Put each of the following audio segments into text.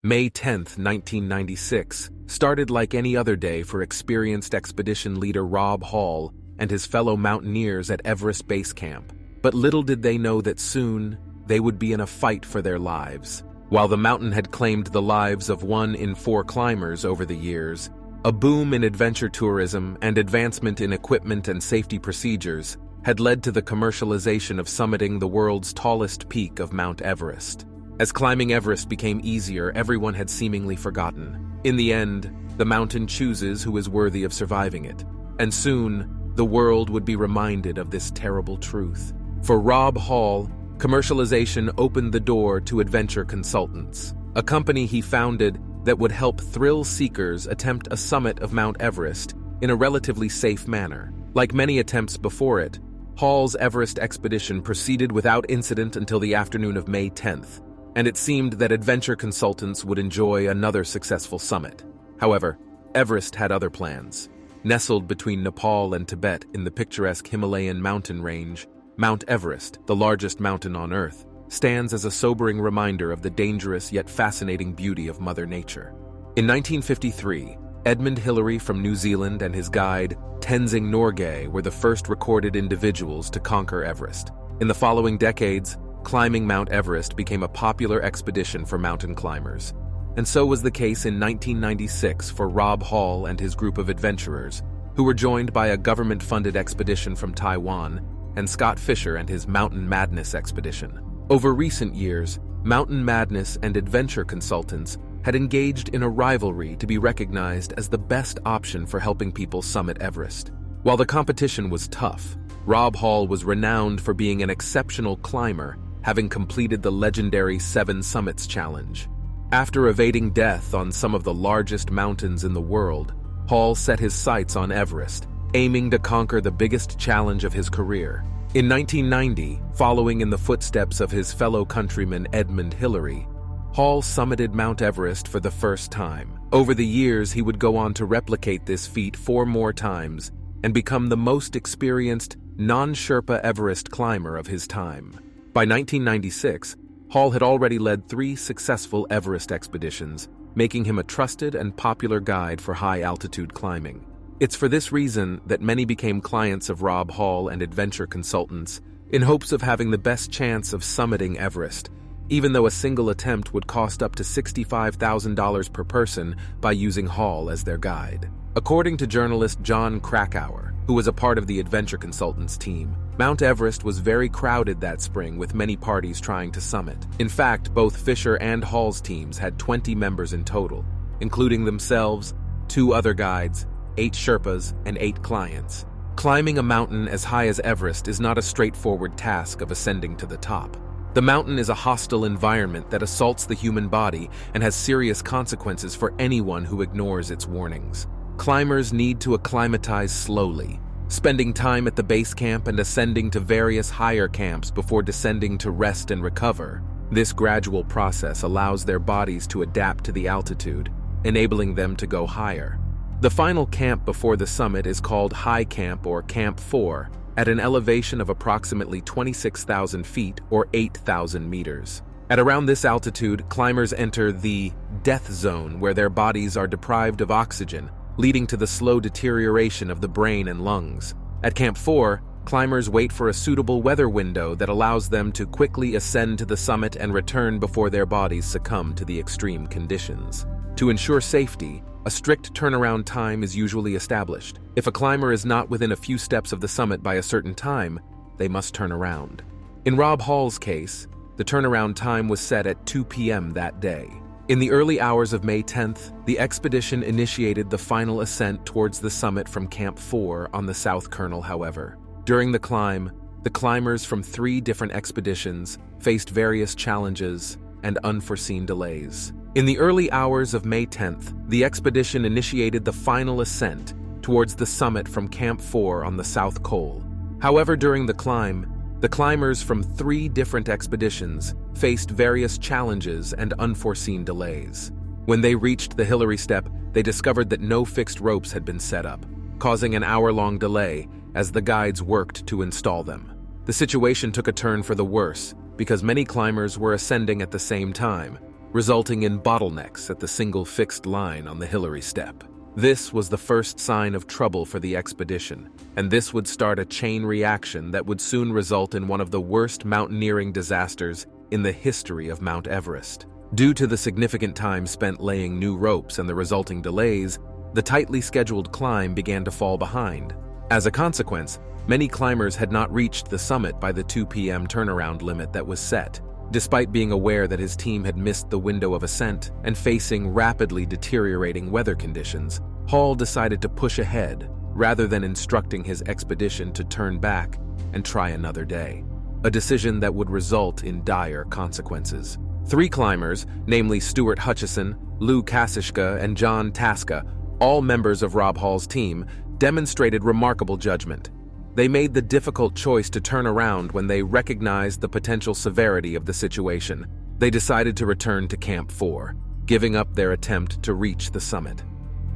May 10, 1996, started like any other day for experienced expedition leader robhall and his fellow mountaineers at Everest Base Camp. But little did they know that soon they would be in a fight for their lives. While the mountain had claimed the lives of 1 in 4 climbers over the years, a boom in adventure tourism and advancement in equipment and safety procedures had led to the commercialization of summiting the world's tallest peak of Mount Everest. As climbing Everest became easier, everyone had seemingly forgotten. In the end, the mountain chooses who is worthy of surviving it. And soon, the world would be reminded of this terrible truth. For robhall, commercialization opened the door to adventure consultants, a company he founded that would help thrill seekers attempt a summit of Mount Everest in a relatively safe manner. Like many attempts before it, Hall's Everest expedition proceeded without incident until the afternoon of May 10th, and it seemed that adventure consultants would enjoy another successful summit. However, Everest had other plans. Nestled between Nepal and Tibet in the picturesque Himalayan mountain range, Mount Everest, the largest mountain on Earth, stands as a sobering reminder of the dangerous yet fascinating beauty of Mother Nature. In 1953, Edmund Hillary from New Zealand and his guide, Tenzing Norgay, were the first recorded individuals to conquer Everest. In the following decades, climbing Mount Everest became a popular expedition for mountain climbers. And so was the case in 1996 for robhall and his group of adventurers, who were joined by a government-funded expedition from Taiwan, and Scott Fisher and his Mountain Madness expedition. Over recent years, Mountain Madness and adventure consultants had engaged in a rivalry to be recognized as the best option for helping people summit Everest. While the competition was tough, robhall was renowned for being an exceptional climber, having completed the legendary 7 Summits Challenge. After evading death on some of the largest mountains in the world, Hall set his sights on Everest, aiming to conquer the biggest challenge of his career. In 1990, following in the footsteps of his fellow countryman Edmund Hillary, Hall summited Mount Everest for the first time. Over the years, he would go on to replicate this feat 4 more times and become the most experienced non-Sherpa Everest climber of his time. By 1996, Hall had already led 3 successful Everest expeditions, making him a trusted and popular guide for high-altitude climbing. It's for this reason that many became clients of robhall and adventure consultants in hopes of having the best chance of summiting Everest, even though a single attempt would cost up to $65,000 per person by using Hall as their guide. According to journalist John Krakauer, who was a part of the adventure consultants team, Mount Everest was very crowded that spring with many parties trying to summit. In fact, both Fisher and Hall's teams had 20 members in total, including themselves, 2 other guides, 8 Sherpas, and 8 clients. Climbing a mountain as high as Everest is not a straightforward task of ascending to the top. The mountain is a hostile environment that assaults the human body and has serious consequences for anyone who ignores its warnings. Climbers need to acclimatize slowly, spending time at the base camp and ascending to various higher camps before descending to rest and recover. This gradual process allows their bodies to adapt to the altitude, enabling them to go higher. The final camp before the summit is called High Camp or Camp 4, at an elevation of approximately 26,000 feet or 8,000 meters. At around this altitude, climbers enter the death zone, where their bodies are deprived of oxygen, leading to the slow deterioration of the brain and lungs. At Camp 4, climbers wait for a suitable weather window that allows them to quickly ascend to the summit and return before their bodies succumb to the extreme conditions. To ensure safety, a strict turnaround time is usually established. If a climber is not within a few steps of the summit by a certain time, they must turn around. In robhall's case, the turnaround time was set at 2 p.m. that day. In the early hours of May 10th, the expedition initiated the final ascent towards the summit from Camp 4 on the South Kernel, however. During the climb, the climbers from 3 different expeditions faced various challenges and unforeseen delays. In the early hours of May 10th, the expedition initiated the final ascent towards the summit from Camp 4 on the South Col. However, during the climb, the climbers from 3 different expeditions faced various challenges and unforeseen delays. When they reached the Hillary Step, they discovered that no fixed ropes had been set up, causing an hour-long delay as the guides worked to install them. The situation took a turn for the worse because many climbers were ascending at the same time, resulting in bottlenecks at the single fixed line on the Hillary step. This was the first sign of trouble for the expedition, and this would start a chain reaction that would soon result in one of the worst mountaineering disasters in the history of Mount Everest. Due to the significant time spent laying new ropes and the resulting delays, the tightly scheduled climb began to fall behind. As a consequence, many climbers had not reached the summit by the 2 p.m. turnaround limit that was set. Despite being aware that his team had missed the window of ascent and facing rapidly deteriorating weather conditions, Hall decided to push ahead rather than instructing his expedition to turn back and try another day, a decision that would result in dire consequences. 3 climbers, namely Stuart Hutchison, Lou Kasishka, and John Tasca, all members of Rob Hall's team, demonstrated remarkable judgment. They made the difficult choice to turn around when they recognized the potential severity of the situation. They decided to return to Camp 4, giving up their attempt to reach the summit.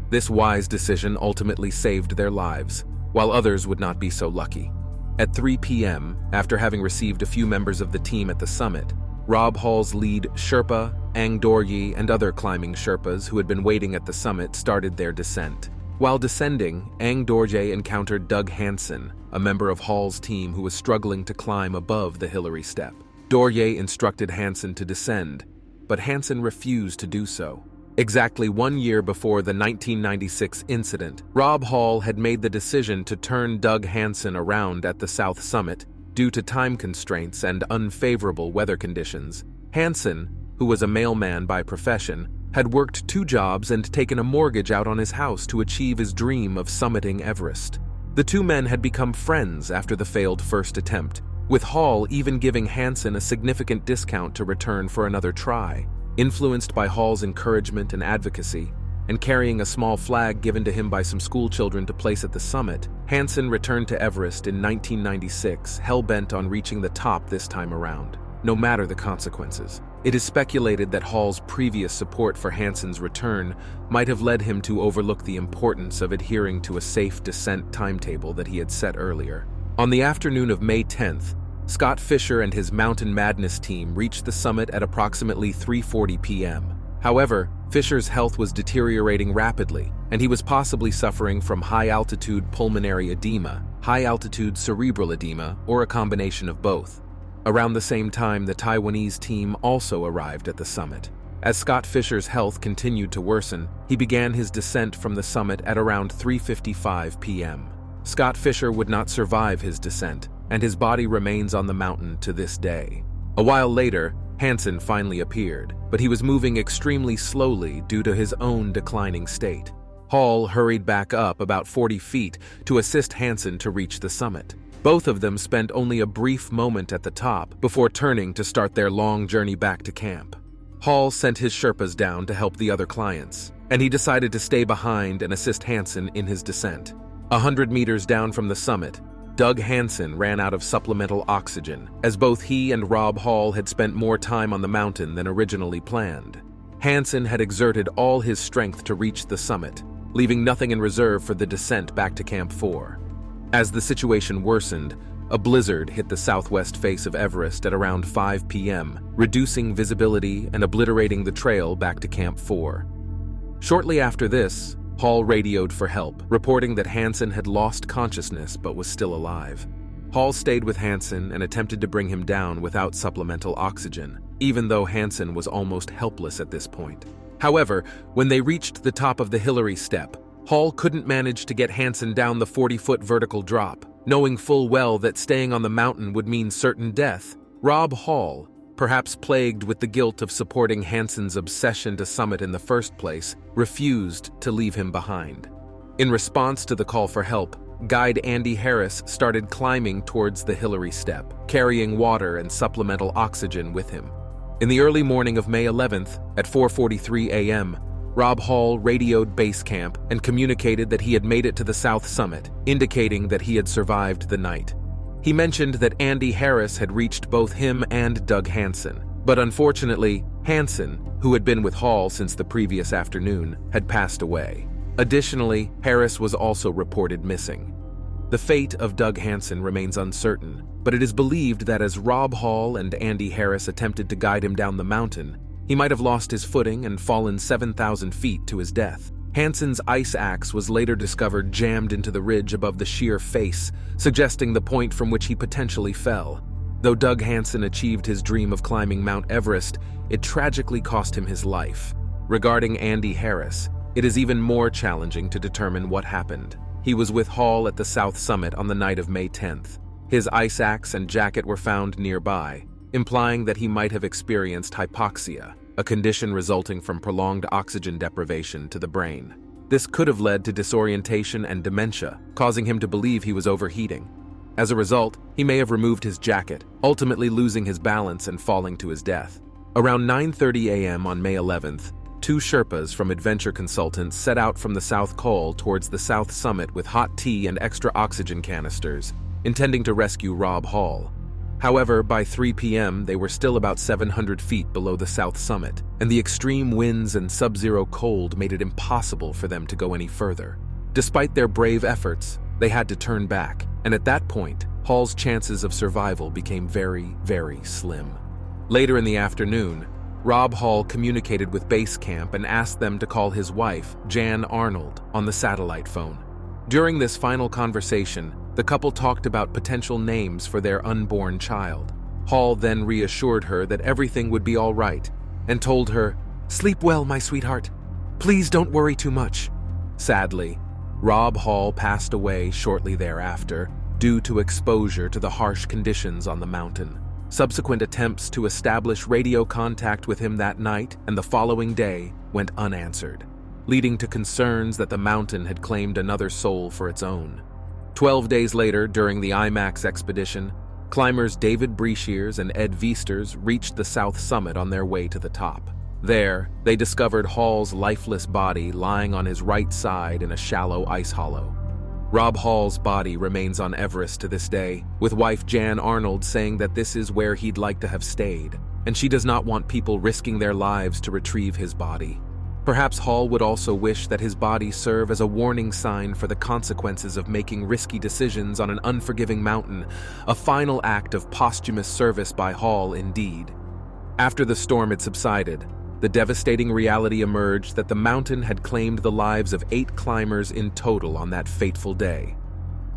This wise decision ultimately saved their lives, while others would not be so lucky. At 3 p.m., after having received a few members of the team at the summit, Rob Hall's lead Sherpa, Ang Dorye, and other climbing Sherpas who had been waiting at the summit started their descent. While descending, Ang Dorye encountered Doug Hansen, a member of Hall's team who was struggling to climb above the Hillary step. Dorye instructed Hansen to descend, but Hansen refused to do so. Exactly 1 year before the 1996 incident, Rob Hall had made the decision to turn Doug Hansen around at the South Summit due to time constraints and unfavorable weather conditions. Hansen, who was a mailman by profession, had worked 2 jobs and taken a mortgage out on his house to achieve his dream of summiting Everest. The 2 men had become friends after the failed first attempt, with Hall even giving Hansen a significant discount to return for another try. Influenced by Hall's encouragement and advocacy, and carrying a small flag given to him by some schoolchildren to place at the summit, Hansen returned to Everest in 1996, hell-bent on reaching the top this time around, no matter the consequences. It is speculated that Hall's previous support for Hansen's return might have led him to overlook the importance of adhering to a safe descent timetable that he had set earlier. On the afternoon of May 10th, Scott Fisher and his Mountain Madness team reached the summit at approximately 3:40 p.m. However, Fisher's health was deteriorating rapidly, and he was possibly suffering from high-altitude pulmonary edema, high-altitude cerebral edema, or a combination of both. Around the same time, the Taiwanese team also arrived at the summit. As Scott Fisher's health continued to worsen, he began his descent from the summit at around 3:55 p.m. Scott Fisher would not survive his descent, and his body remains on the mountain to this day. A while later, Hansen finally appeared, but he was moving extremely slowly due to his own declining state. Hall hurried back up about 40 feet to assist Hansen to reach the summit. Both of them spent only a brief moment at the top before turning to start their long journey back to camp. Hall sent his Sherpas down to help the other clients, and he decided to stay behind and assist Hansen in his descent. 100 meters down from the summit, Doug Hansen ran out of supplemental oxygen, as both he and Rob Hall had spent more time on the mountain than originally planned. Hansen had exerted all his strength to reach the summit, leaving nothing in reserve for the descent back to Camp 4. As the situation worsened, a blizzard hit the southwest face of Everest at around 5 p.m., reducing visibility and obliterating the trail back to Camp 4. Shortly after this, Hall radioed for help, reporting that Hansen had lost consciousness but was still alive. Hall stayed with Hansen and attempted to bring him down without supplemental oxygen, even though Hansen was almost helpless at this point. However, when they reached the top of the Hillary step, Hall couldn't manage to get Hansen down the 40-foot vertical drop. Knowing full well that staying on the mountain would mean certain death, Rob Hall, perhaps plagued with the guilt of supporting Hansen's obsession to summit in the first place, refused to leave him behind. In response to the call for help, guide Andy Harris started climbing towards the Hillary step, carrying water and supplemental oxygen with him. In the early morning of May 11th, at 4:43 a.m., Rob Hall radioed base camp and communicated that he had made it to the south summit, indicating that he had survived the night. He mentioned that Andy Harris had reached both him and Doug Hansen, but unfortunately, Hansen, who had been with Hall since the previous afternoon, had passed away. Additionally, Harris was also reported missing. The fate of Doug Hansen remains uncertain, but it is believed that as Rob Hall and Andy Harris attempted to guide him down the mountain, He might have lost his footing and fallen 7,000 feet to his death. Hansen's ice axe was later discovered jammed into the ridge above the sheer face, suggesting the point from which he potentially fell. Though Doug Hansen achieved his dream of climbing Mount Everest, it tragically cost him his life. Regarding Andy Harris, it is even more challenging to determine what happened. He was with Hall at the South Summit on the night of May 10th. His ice axe and jacket were found nearby, implying that he might have experienced hypoxia, a condition resulting from prolonged oxygen deprivation to the brain. This could have led to disorientation and dementia, causing him to believe he was overheating. As a result, he may have removed his jacket, ultimately losing his balance and falling to his death. Around 9:30 a.m. on May 11th, two Sherpas from Adventure Consultants set out from the South Col towards the South Summit with hot tea and extra oxygen canisters, intending to rescue Rob Hall. However, by 3 p.m., they were still about 700 feet below the South Summit, and the extreme winds and sub-zero cold made it impossible for them to go any further. Despite their brave efforts, they had to turn back, and at that point, Hall's chances of survival became very, very slim. Later in the afternoon, Rob Hall communicated with base camp and asked them to call his wife, Jan Arnold, on the satellite phone. During this final conversation, the couple talked about potential names for their unborn child. Hall then reassured her that everything would be all right and told her, "Sleep well, my sweetheart. Please don't worry too much." Sadly, Rob Hall passed away shortly thereafter due to exposure to the harsh conditions on the mountain. Subsequent attempts to establish radio contact with him that night and the following day went unanswered, leading to concerns that the mountain had claimed another soul for its own. 12 days later, during the IMAX expedition, climbers David Breeshears and Ed Viesters reached the South Summit on their way to the top. There, they discovered Hall's lifeless body lying on his right side in a shallow ice hollow. Rob Hall's body remains on Everest to this day, with wife Jan Arnold saying that this is where he'd like to have stayed, and she does not want people risking their lives to retrieve his body. Perhaps Hall would also wish that his body serve as a warning sign for the consequences of making risky decisions on an unforgiving mountain, a final act of posthumous service by Hall indeed. After the storm had subsided, the devastating reality emerged that the mountain had claimed the lives of 8 climbers in total on that fateful day.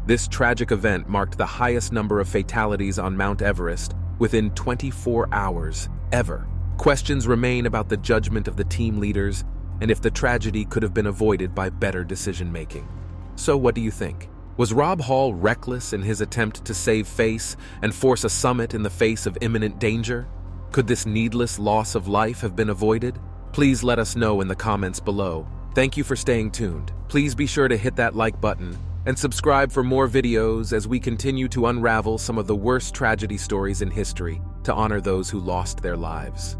This tragic event marked the highest number of fatalities on Mount Everest within 24 hours ever. Questions remain about the judgment of the team leaders and if the tragedy could have been avoided by better decision-making. So what do you think? Was Rob Hall reckless in his attempt to save face and force a summit in the face of imminent danger? Could this needless loss of life have been avoided? Please let us know in the comments below. Thank you for staying tuned. Please be sure to hit that like button and subscribe for more videos as we continue to unravel some of the worst tragedy stories in history to honor those who lost their lives.